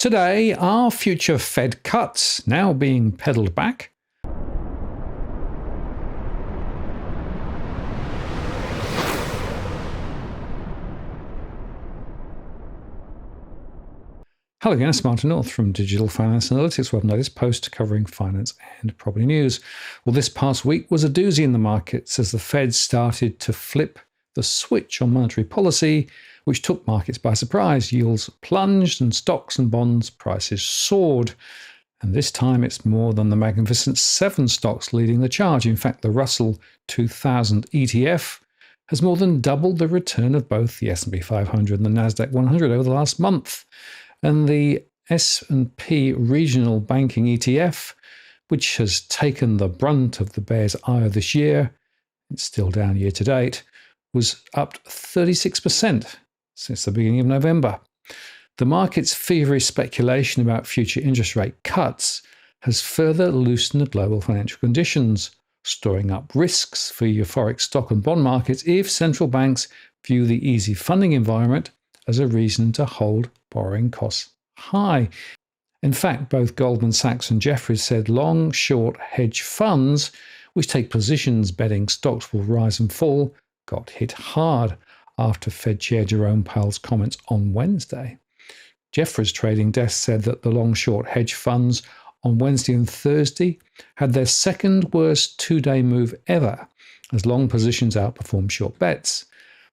Today, are future Fed cuts now being peddled back? Hello again, it's Martin North from Digital Finance Analytics, web latest post covering finance and property news. Well, this past week was a doozy in the markets as the Fed started to flip the switch on monetary policy, which took markets by surprise. Yields plunged and stocks and bonds prices soared. And this time it's more than the magnificent 7 stocks leading the charge. In fact, the Russell 2000 ETF has more than doubled the return of both the S&P 500 and the Nasdaq 100 over the last month. And the S&P Regional Banking ETF, which has taken the brunt of the bear's ire this year, it's still down year to date, was up 36% since the beginning of November. The market's feverish speculation about future interest rate cuts has further loosened the global financial conditions, storing up risks for euphoric stock and bond markets if central banks view the easy funding environment as a reason to hold borrowing costs high. In fact, both Goldman Sachs and Jefferies said long-short hedge funds, which take positions betting stocks will rise and fall, got hit hard after Fed Chair Jerome Powell's comments on Wednesday. Jefferies trading desk said that the long-short hedge funds on Wednesday and Thursday had their second worst two-day move ever, as long positions outperformed short bets.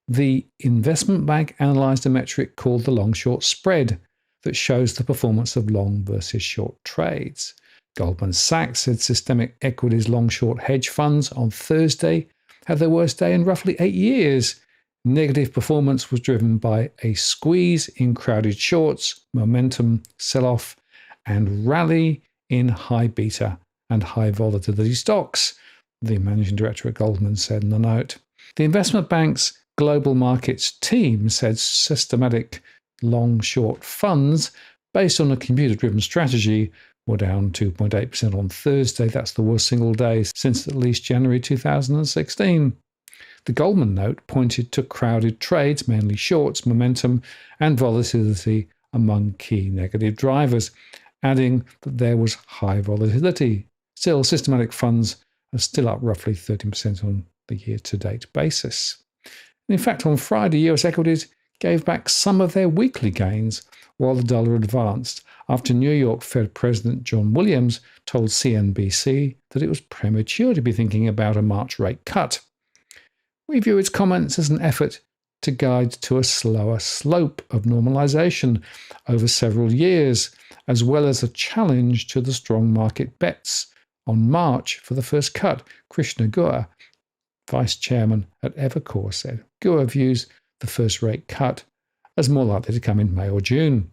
The investment bank analysed a metric called the long-short spread that shows the performance of long versus short trades. Goldman Sachs said systemic equities long-short hedge funds on Thursday had their worst day in roughly 8 years. Negative performance was driven by a squeeze in crowded shorts, momentum sell-off, and rally in high beta and high volatility stocks, the managing director at Goldman said in the note. The investment bank's global markets team said systematic long-short funds based on a computer-driven strategy were down 2.8% on Thursday. That's the worst single day since at least January 2016. The Goldman note pointed to crowded trades, mainly shorts, momentum, and volatility among key negative drivers, adding that there was high volatility. Still, systematic funds are still up roughly 13% on the year-to-date basis. In fact, on Friday, US equities gave back some of their weekly gains while the dollar advanced after New York Fed President John Williams told CNBC that it was premature to be thinking about a March rate cut. We view its comments as an effort to guide to a slower slope of normalization over several years, as well as a challenge to the strong market bets on March for the first cut. Krishna Guha, vice chairman at Evercore, said Guha views the first rate cut as more likely to come in May or June.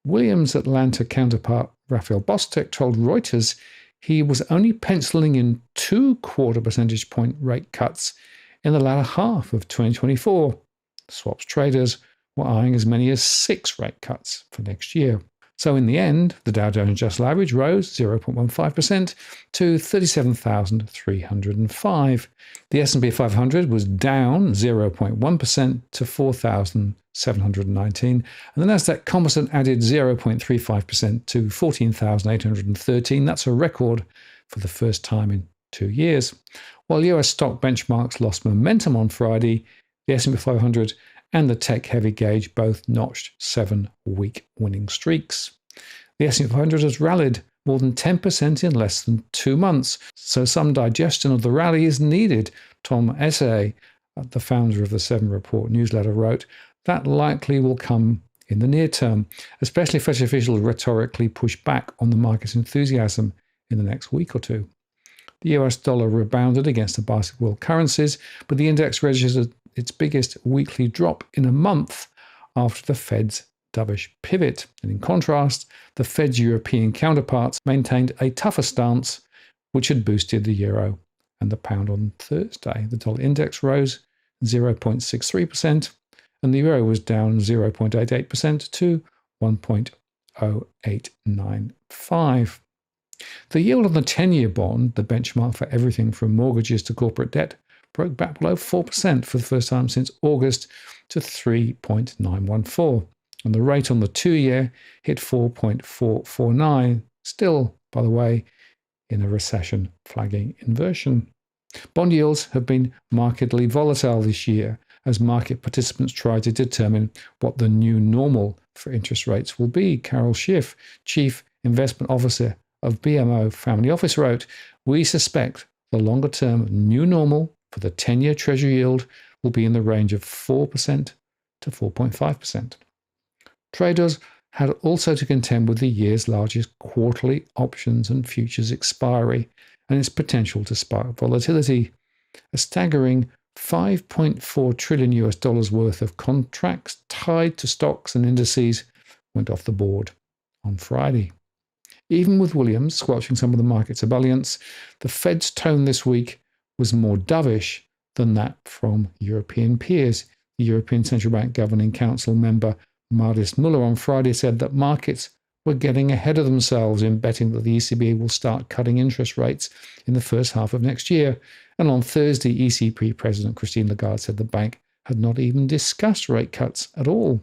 Williams' Atlanta counterpart Raphael Bostic told Reuters he was only penciling in 2/4 percentage point rate cuts in the latter half of 2024. Swaps traders were eyeing as many as 6 rate cuts for next year. So in the end, the Dow Jones Industrial Average rose 0.15% to 37,305. The S&P 500 was down 0.1% to 4,719. And the Nasdaq Composite added 0.35% to 14,813. That's a record for the first time in 2 years. While US stock benchmarks lost momentum on Friday, the S&P 500 and the tech-heavy gauge both notched 7-week winning streaks. The S&P 500 has rallied more than 10% in less than 2 months, so some digestion of the rally is needed. Tom Essay, the founder of the 7 Report newsletter, wrote, that likely will come in the near term, especially if officials rhetorically push back on the market's enthusiasm in the next week or two. The US dollar rebounded against the basket of world currencies, but the index registered its biggest weekly drop in a month after the Fed's dovish pivot. And in contrast, the Fed's European counterparts maintained a tougher stance, which had boosted the euro and the pound on Thursday. The dollar index rose 0.63%, and the euro was down 0.88% to 1.0895. The yield on the 10-year bond, the benchmark for everything from mortgages to corporate debt, broke back below 4% for the first time since August to 3.914. And the rate on the 2-year hit 4.449, still, by the way, in a recession flagging inversion. Bond yields have been markedly volatile this year as market participants try to determine what the new normal for interest rates will be. Carol Schiff, Chief Investment Officer of BMO Family Office, wrote, "We suspect the longer-term new normal for the 10-year Treasury yield will be in the range of 4% to 4.5%. Traders had also to contend with the year's largest quarterly options and futures expiry and its potential to spark volatility. A staggering $5.4 trillion worth of contracts tied to stocks and indices went off the board on Friday. Even with Williams squelching some of the market's ebullience, the Fed's tone this week was more dovish than that from European peers. The European Central Bank Governing Council member Mardis Muller on Friday said that markets were getting ahead of themselves in betting that the ECB will start cutting interest rates in the first half of next year. And on Thursday, ECB President Christine Lagarde said the bank had not even discussed rate cuts at all.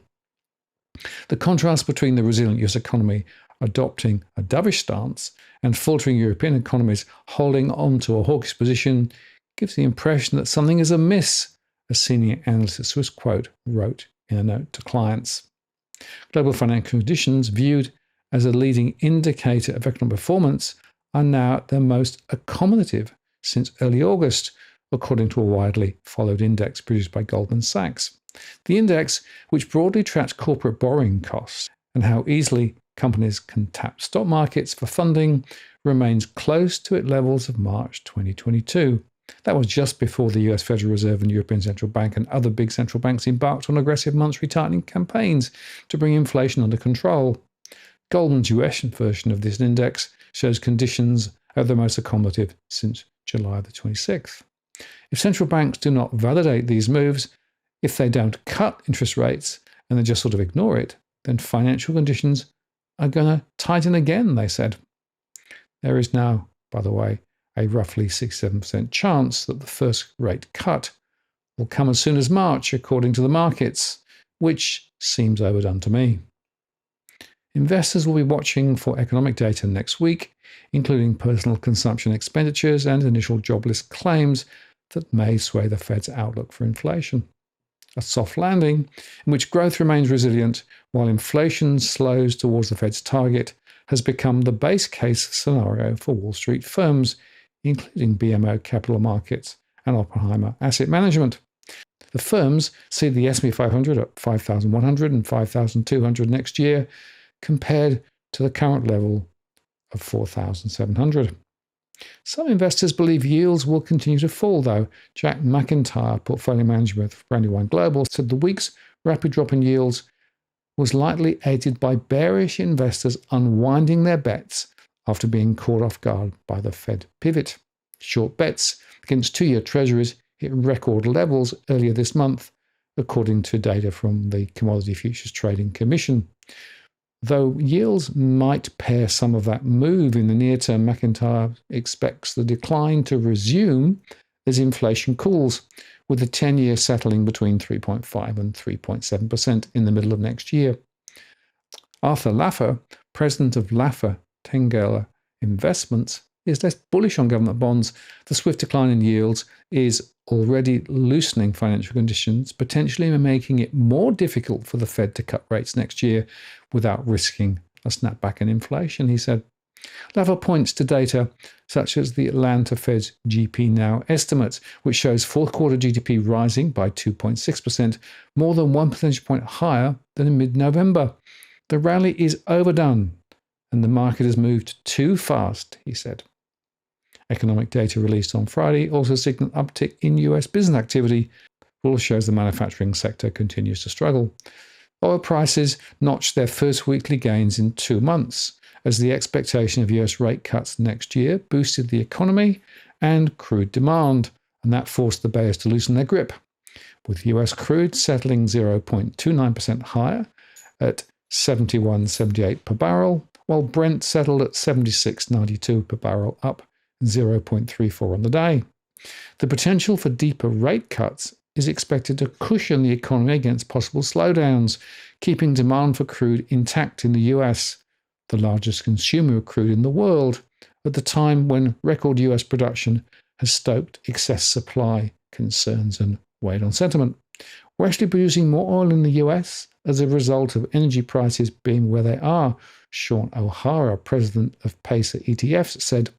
The contrast between the resilient US economy adopting a dovish stance and faltering European economies holding on to a hawkish position gives the impression that something is amiss, a senior analyst at Swissquote wrote in a note to clients. Global financial conditions, viewed as a leading indicator of economic performance, are now at their most accommodative since early August, according to a widely followed index produced by Goldman Sachs. The index, which broadly tracks corporate borrowing costs and how easily companies can tap stock markets for funding, remains close to its levels of March 2022. That was just before the US Federal Reserve and European Central Bank and other big central banks embarked on aggressive monetary tightening campaigns to bring inflation under control. Goldman's US version of this index shows conditions at the most accommodative since July the 26th. If central banks do not validate these moves, if they don't cut interest rates and they just sort of ignore it, then financial conditions are going to tighten again, they said. There is now, by the way, a roughly 67% chance that the first rate cut will come as soon as March, according to the markets, which seems overdone to me. Investors will be watching for economic data next week, including personal consumption expenditures and initial jobless claims that may sway the Fed's outlook for inflation. A soft landing, in which growth remains resilient while inflation slows towards the Fed's target, has become the base case scenario for Wall Street firms, including BMO Capital Markets and Oppenheimer Asset Management. The firms see the S&P 500 at 5,100 and 5,200 next year, compared to the current level of 4,700. Some investors believe yields will continue to fall, though. Jack McIntyre, portfolio manager with Brandywine Global, said the week's rapid drop in yields was likely aided by bearish investors unwinding their bets after being caught off guard by the Fed pivot. Short bets against 2-year treasuries hit record levels earlier this month, according to data from the Commodity Futures Trading Commission. Though yields might pair some of that move in the near term, McIntyre expects the decline to resume as inflation cools, with the 10-year settling between 3.5 and 3.7% in the middle of next year. Arthur Laffer, president of Laffer Tengler Investments, is less bullish on government bonds. The swift decline in yields is already loosening financial conditions, potentially making it more difficult for the Fed to cut rates next year without risking a snapback in inflation, he said. Laffer points to data such as the Atlanta Fed's GP Now estimate, which shows fourth quarter GDP rising by 2.6%, more than 1 percentage point higher than in mid-November. The rally is overdone, and the market has moved too fast, he said. Economic data released on Friday also signaled uptick in US business activity, but also shows the manufacturing sector continues to struggle. Oil prices notched their first weekly gains in 2 months, as the expectation of US rate cuts next year boosted the economy and crude demand, and that forced the bears to loosen their grip, with US crude settling 0.29% higher at $71.78 per barrel, while Brent settled at $76.92 per barrel, up 0.34 on the day. The potential for deeper rate cuts is expected to cushion the economy against possible slowdowns, keeping demand for crude intact in the US, the largest consumer of crude in the world, at the time when record US production has stoked excess supply concerns and weighed on sentiment. We're actually producing more oil in the US as a result of energy prices being where they are, Sean O'Hara, president of Pacer ETFs, said.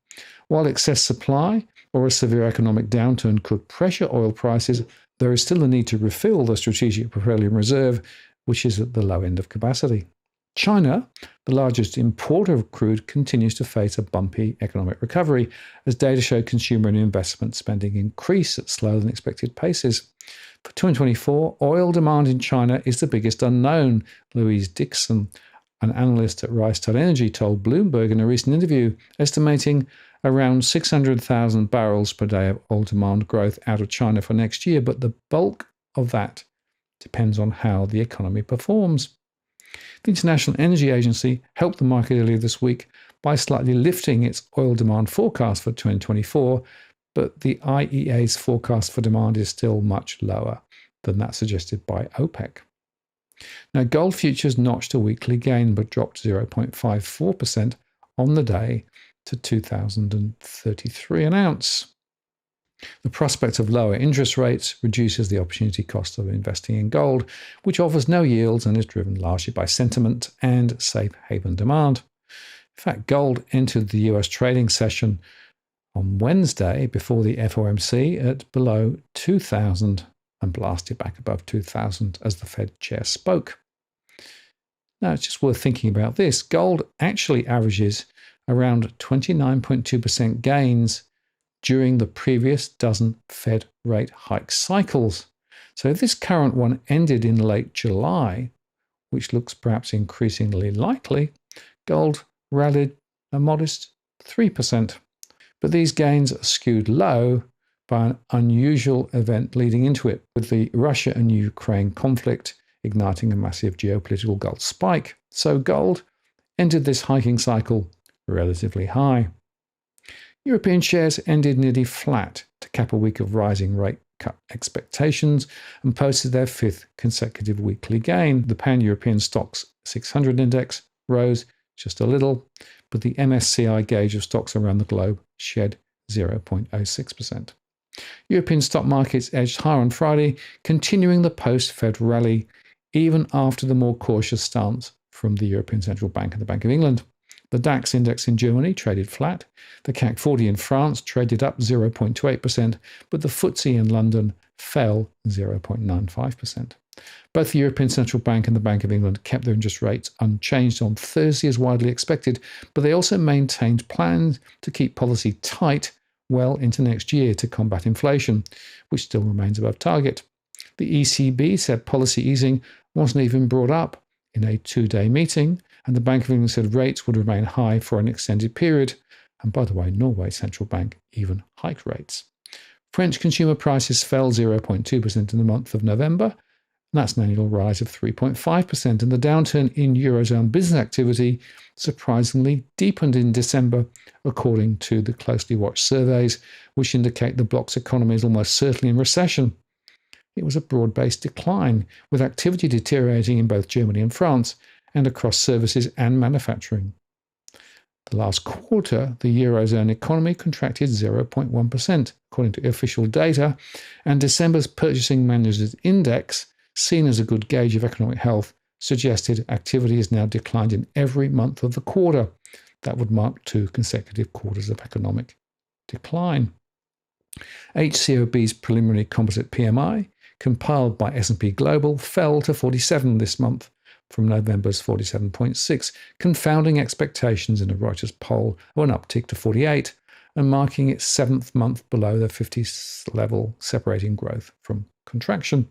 While excess supply or a severe economic downturn could pressure oil prices, there is still a need to refill the Strategic Petroleum Reserve, which is at the low end of capacity. China, the largest importer of crude, continues to face a bumpy economic recovery as data show consumer and investment spending increase at slower than expected paces. For 2024, oil demand in China is the biggest unknown, Louise Dixon, an analyst at Rystad Energy, told Bloomberg in a recent interview, estimating around 600,000 barrels per day of oil demand growth out of China for next year, but the bulk of that depends on how the economy performs. The International Energy Agency helped the market earlier this week by slightly lifting its oil demand forecast for 2024, but the IEA's forecast for demand is still much lower than that suggested by OPEC. Now, gold futures notched a weekly gain but dropped 0.54% on the day to $2,033 an ounce. The prospect of lower interest rates reduces the opportunity cost of investing in gold, which offers no yields and is driven largely by sentiment and safe haven demand. In fact, gold entered the US trading session on Wednesday before the FOMC at below 2,000 and blasted back above 2,000 as the Fed chair spoke. Now, it's just worth thinking about this. Gold actually averages around 29.2% gains during the previous dozen Fed rate hike cycles. So if this current one ended in late July, which looks perhaps increasingly likely, gold rallied a modest 3%. But these gains are skewed low by an unusual event leading into it, with the Russia and Ukraine conflict igniting a massive geopolitical gold spike. So gold entered this hiking cycle relatively high. European shares ended nearly flat to cap a week of rising rate cut expectations and posted their fifth consecutive weekly gain. The Pan-European Stocks 600 index rose just a little, but the MSCI gauge of stocks around the globe shed 0.06%. European stock markets edged higher on Friday, continuing the post-Fed rally, even after the more cautious stance from the European Central Bank and the Bank of England. The DAX index in Germany traded flat. The CAC 40 in France traded up 0.28%, but the FTSE in London fell 0.95%. Both the European Central Bank and the Bank of England kept their interest rates unchanged on Thursday as widely expected, but they also maintained plans to keep policy tight well into next year to combat inflation, which still remains above target. The ECB said policy easing wasn't even brought up in a two-day meeting, and the Bank of England said rates would remain high for an extended period. And by the way, Norway's central bank even hiked rates. French consumer prices fell 0.2% in the month of November, and that's an annual rise of 3.5%. And the downturn in Eurozone business activity surprisingly deepened in December, according to the closely watched surveys, which indicate the bloc's economy is almost certainly in recession. It was a broad-based decline, with activity deteriorating in both Germany and France, and across services and manufacturing. The last quarter, the Eurozone economy contracted 0.1%, according to official data, and December's Purchasing Managers' Index, seen as a good gauge of economic health, suggested activity has now declined in every month of the quarter. That would mark 2 consecutive quarters of economic decline. HCOB's preliminary composite PMI, compiled by S&P Global, fell to 47 this month, from November's 47.6, confounding expectations in a Reuters poll of an uptick to 48 and marking its 7th month below the 50 level, separating growth from contraction.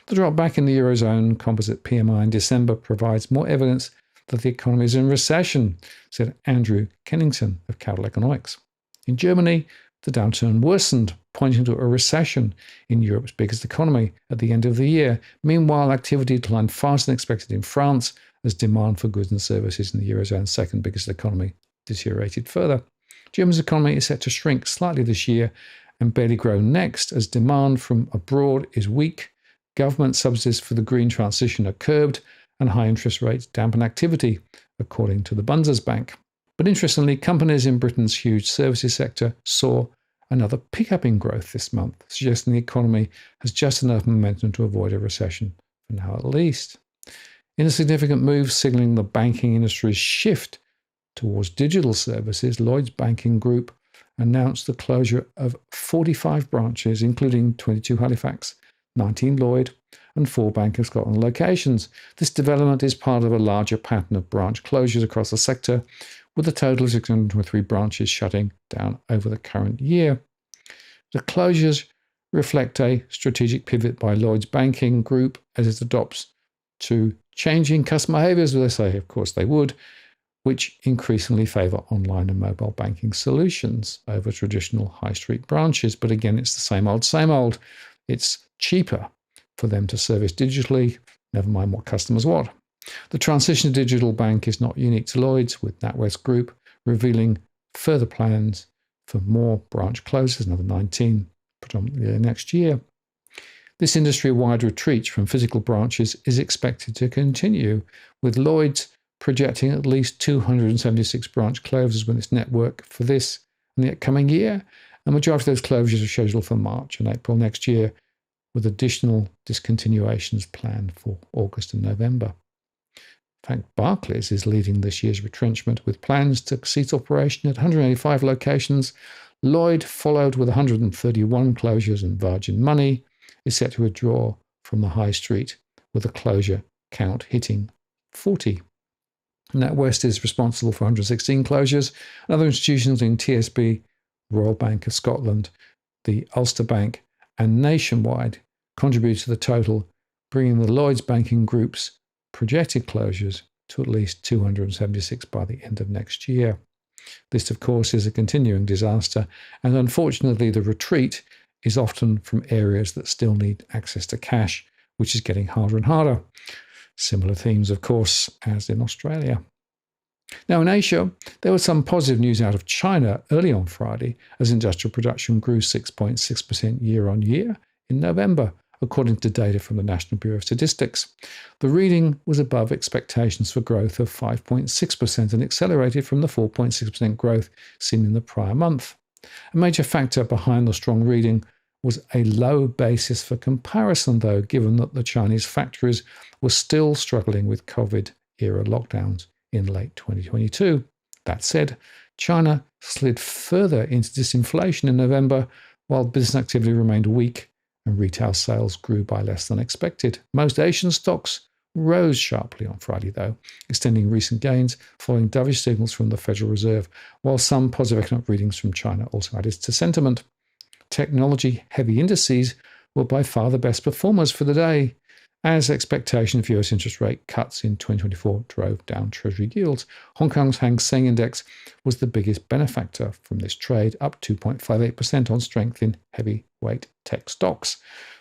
The drop back in the Eurozone composite PMI in December provides more evidence that the economy is in recession, said Andrew Kennington of Capital Economics. In Germany, the downturn worsened, pointing to a recession in Europe's biggest economy at the end of the year. Meanwhile, activity declined faster than expected in France as demand for goods and services in the Eurozone's second biggest economy deteriorated further. Germany's economy is set to shrink slightly this year and barely grow next as demand from abroad is weak, government subsidies for the green transition are curbed, and high interest rates dampen activity, according to the Bundesbank. But interestingly, companies in Britain's huge services sector saw another pickup in growth this month, suggesting the economy has just enough momentum to avoid a recession, for now at least. In a significant move signalling the banking industry's shift towards digital services, Lloyds Banking Group announced the closure of 45 branches, including 22 Halifax, 19 Lloyd, and 4 Bank of Scotland locations. This development is part of a larger pattern of branch closures across the sector, with a total of 623 branches shutting down over the current year. The closures reflect a strategic pivot by Lloyds Banking Group as it adopts to changing customer behaviours, as they say, of course they would, which increasingly favour online and mobile banking solutions over traditional high street branches. But again, it's the same old, same old. It's cheaper for them to service digitally, never mind what customers want. The transition to digital bank is not unique to Lloyds, with NatWest Group revealing further plans for more branch closures, another 19 predominantly next year. This industry-wide retreat from physical branches is expected to continue, with Lloyds projecting at least 276 branch closures within its network for this and the upcoming year. A majority of those closures are scheduled for March and April next year, with additional discontinuations planned for August and November. In fact, Barclays is leading this year's retrenchment with plans to cease operation at 185 locations. Lloyd followed with 131 closures, and Virgin Money is set to withdraw from the high street, with a closure count hitting 40. NatWest is responsible for 116 closures, and other institutions in TSB, Royal Bank of Scotland, the Ulster Bank, and Nationwide contribute to the total, bringing the Lloyds Banking Group's projected closures to at least 276 by the end of next year. This, of course, is a continuing disaster, and unfortunately the retreat is often from areas that still need access to cash, which is getting harder and harder. Similar themes, of course, as in Australia. Now, in Asia, there was some positive news out of China early on Friday, as industrial production grew 6.6% year on year in November, according to data from the National Bureau of Statistics. The reading was above expectations for growth of 5.6% and accelerated from the 4.6% growth seen in the prior month. A major factor behind the strong reading was a low basis for comparison, though, given that the Chinese factories were still struggling with COVID-era lockdowns in late 2022. That said, China slid further into disinflation in November, while business activity remained weak and retail sales grew by less than expected. Most Asian stocks rose sharply on Friday, though, extending recent gains following dovish signals from the Federal Reserve, while some positive economic readings from China also added to sentiment. Technology-heavy indices were by far the best performers for the day, as expectation of US interest rate cuts in 2024 drove down Treasury yields. Hong Kong's Hang Seng Index was the biggest benefactor from this trade, up 2.58% on strength in heavyweight tech stocks.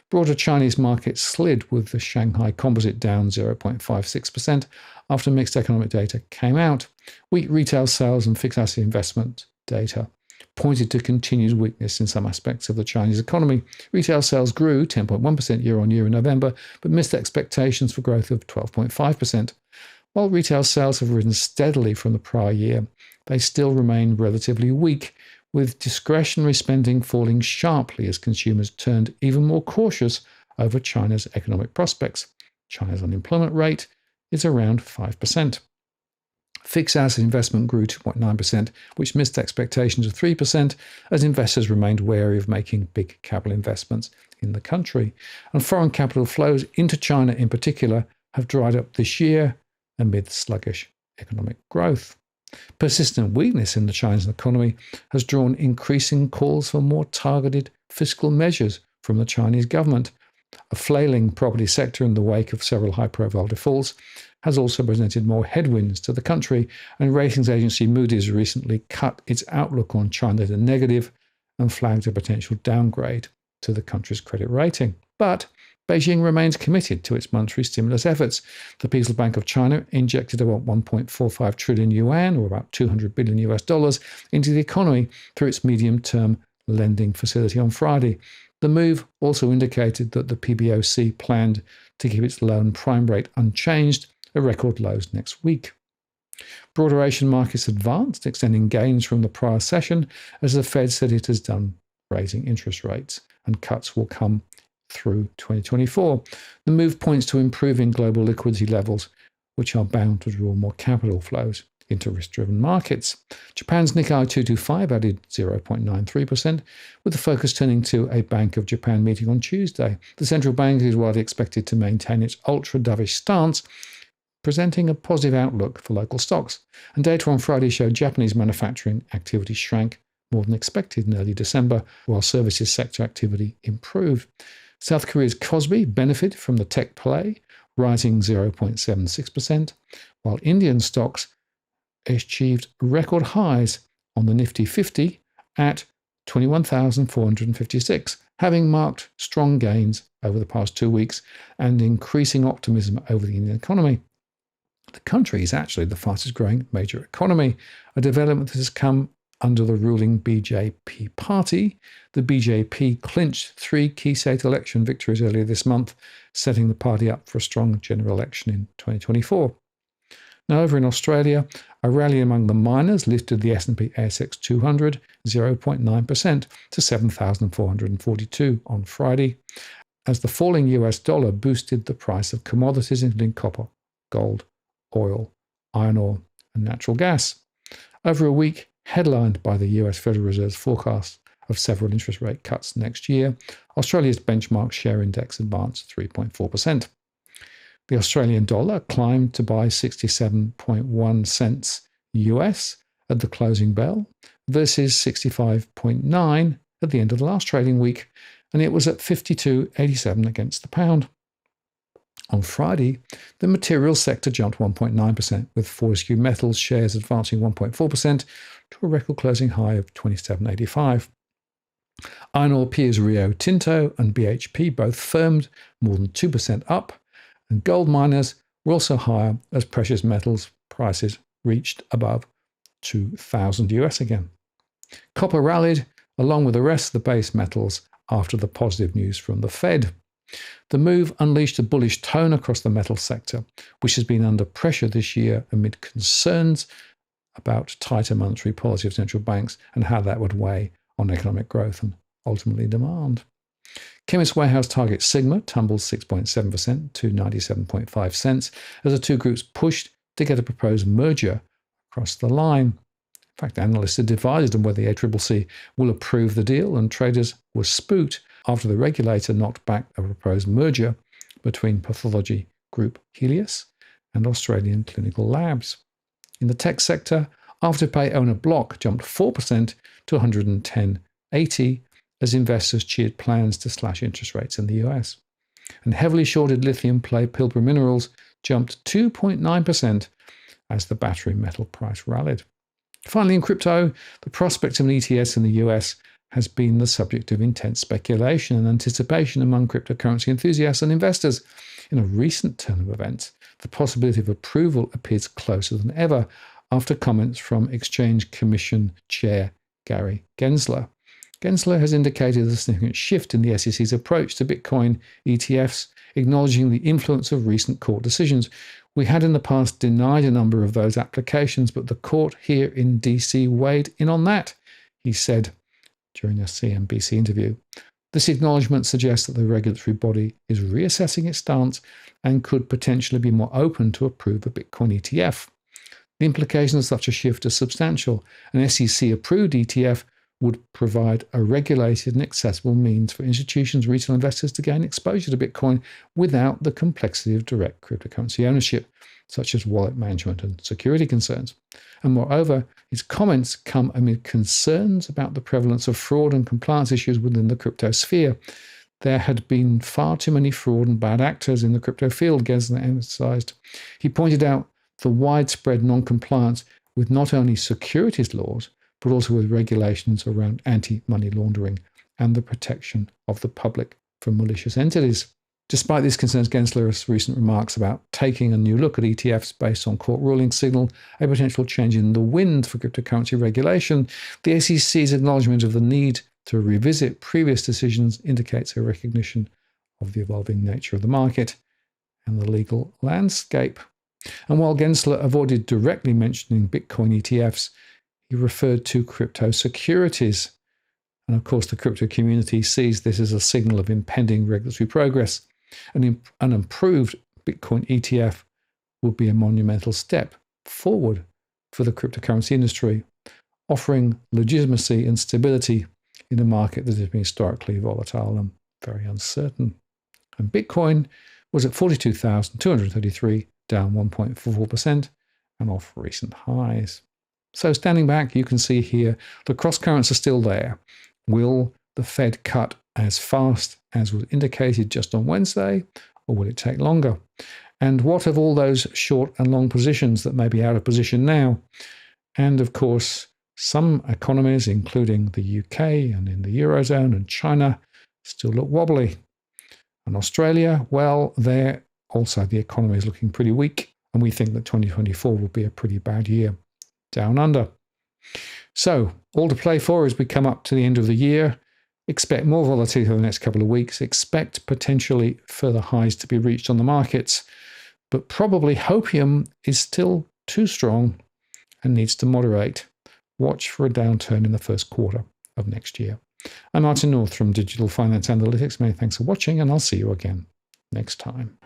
Broader Chinese markets slid, with the Shanghai Composite down 0.56% after mixed economic data came out. Weak retail sales and fixed asset investment data pointed to continued weakness in some aspects of the Chinese economy. Retail sales grew 10.1% year on year in November, but missed expectations for growth of 12.5%. While retail sales have risen steadily from the prior year, they still remain relatively weak, with discretionary spending falling sharply as consumers turned even more cautious over China's economic prospects. China's unemployment rate is around 5%. Fixed asset investment grew 2.9%, which missed expectations of 3%, as investors remained wary of making big capital investments in the country. And foreign capital flows into China in particular have dried up this year amid sluggish economic growth. Persistent weakness in the Chinese economy has drawn increasing calls for more targeted fiscal measures from the Chinese government. A flailing property sector in the wake of several high-profile defaults has also presented more headwinds to the country, and ratings agency Moody's recently cut its outlook on China to negative and flagged a potential downgrade to the country's credit rating. But Beijing remains committed to its monetary stimulus efforts. The People's Bank of China injected about 1.45 trillion yuan, or about $200 billion US, into the economy through its medium-term lending facility on Friday. The move also indicated that the PBOC planned to keep its loan prime rate unchanged at record lows next week. Broader Asian markets advanced, extending gains from the prior session as the Fed said it has done raising interest rates and cuts will come through 2024. The move points to improving global liquidity levels, which are bound to draw more capital flows into risk-driven markets. Japan's Nikkei 225 added 0.93%, with the focus turning to a Bank of Japan meeting on Tuesday. The central bank is widely expected to maintain its ultra-dovish stance, presenting a positive outlook for local stocks. And data on Friday showed Japanese manufacturing activity shrank more than expected in early December, while services sector activity improved. South Korea's Kospi benefited from the tech play, rising 0.76%, while Indian stocks achieved record highs on the Nifty 50 at 21,456, having marked strong gains over the past 2 weeks and increasing optimism over the Indian economy. The country is actually the fastest growing major economy, a development that has come under the ruling BJP party. The BJP clinched 3 key state election victories earlier this month, setting the party up for a strong general election in 2024. Now over in Australia, a rally among the miners lifted the S&P ASX 200 0.9% to 7,442 on Friday, as the falling US dollar boosted the price of commodities including copper, gold, oil, iron ore, and natural gas. Over a week, headlined by the US Federal Reserve's forecast of several interest rate cuts next year, Australia's benchmark share index advanced 3.4%. The Australian dollar climbed to buy 67.1 cents US at the closing bell versus 65.9 at the end of the last trading week, and it was at 52.87 against the pound. On Friday, the materials sector jumped 1.9%, with Fortescue Metals shares advancing 1.4% to a record closing high of 27.85. Iron ore peers Rio Tinto and BHP both firmed more than 2% up, and gold miners were also higher as precious metals prices reached above 2,000 US again. Copper rallied along with the rest of the base metals after the positive news from the Fed. The move unleashed a bullish tone across the metal sector, which has been under pressure this year amid concerns about tighter monetary policy of central banks and how that would weigh on economic growth and ultimately demand. Chemist Warehouse target Sigma tumbled 6.7% to 97.5 cents as the two groups pushed to get a proposed merger across the line. In fact, analysts are divided on whether the ACCC will approve the deal, and traders were spooked after the regulator knocked back a proposed merger between pathology group Helios and Australian Clinical Labs. In the tech sector, Afterpay owner Block jumped 4% to 110.80 as investors cheered plans to slash interest rates in the US. And heavily shorted lithium play Pilbara Minerals jumped 2.9% as the battery metal price rallied. Finally, in crypto, the prospect of an ETS in the US has been the subject of intense speculation and anticipation among cryptocurrency enthusiasts and investors. In a recent turn of events, the possibility of approval appears closer than ever after comments from Exchange Commission Chair Gary Gensler. Gensler has indicated a significant shift in the SEC's approach to Bitcoin ETFs, acknowledging the influence of recent court decisions. We had in the past denied a number of those applications, but the court here in DC weighed in on that, he said during a CNBC interview. This acknowledgement suggests that the regulatory body is reassessing its stance and could potentially be more open to approve a Bitcoin ETF. The implications of such a shift are substantial. An SEC-approved ETF would provide a regulated and accessible means for institutions, retail investors to gain exposure to Bitcoin without the complexity of direct cryptocurrency ownership, such as wallet management and security concerns. And moreover, his comments come amid concerns about the prevalence of fraud and compliance issues within the crypto sphere. There had been far too many fraud and bad actors in the crypto field, Gensler emphasized. He pointed out the widespread non-compliance with not only securities laws, but also with regulations around anti-money laundering and the protection of the public from malicious entities. Despite these concerns, Gensler's recent remarks about taking a new look at ETFs based on court rulings signal a potential change in the wind for cryptocurrency regulation. The SEC's acknowledgement of the need to revisit previous decisions indicates a recognition of the evolving nature of the market and the legal landscape. And while Gensler avoided directly mentioning Bitcoin ETFs, he referred to crypto securities. And of course, the crypto community sees this as a signal of impending regulatory progress. An improved Bitcoin ETF would be a monumental step forward for the cryptocurrency industry, offering legitimacy and stability in a market that has been historically volatile and very uncertain. And Bitcoin was at 42,233, down 1.44% and off recent highs. So standing back, you can see here the crosscurrents are still there. Will the Fed cut as fast as was indicated just on Wednesday, or will it take longer? And what of all those short and long positions that may be out of position now? And of course, some economies, including the UK and in the Eurozone and China, still look wobbly. And Australia, well, there also the economy is looking pretty weak, and we think that 2024 will be a pretty bad year down under. So, all to play for as we come up to the end of the year. Expect more volatility over the next couple of weeks. Expect potentially further highs to be reached on the markets, but probably hopium is still too strong and needs to moderate. Watch for a downturn in the first quarter of next year. I'm Martin North from Digital Finance Analytics. Many thanks for watching, and I'll see you again next time.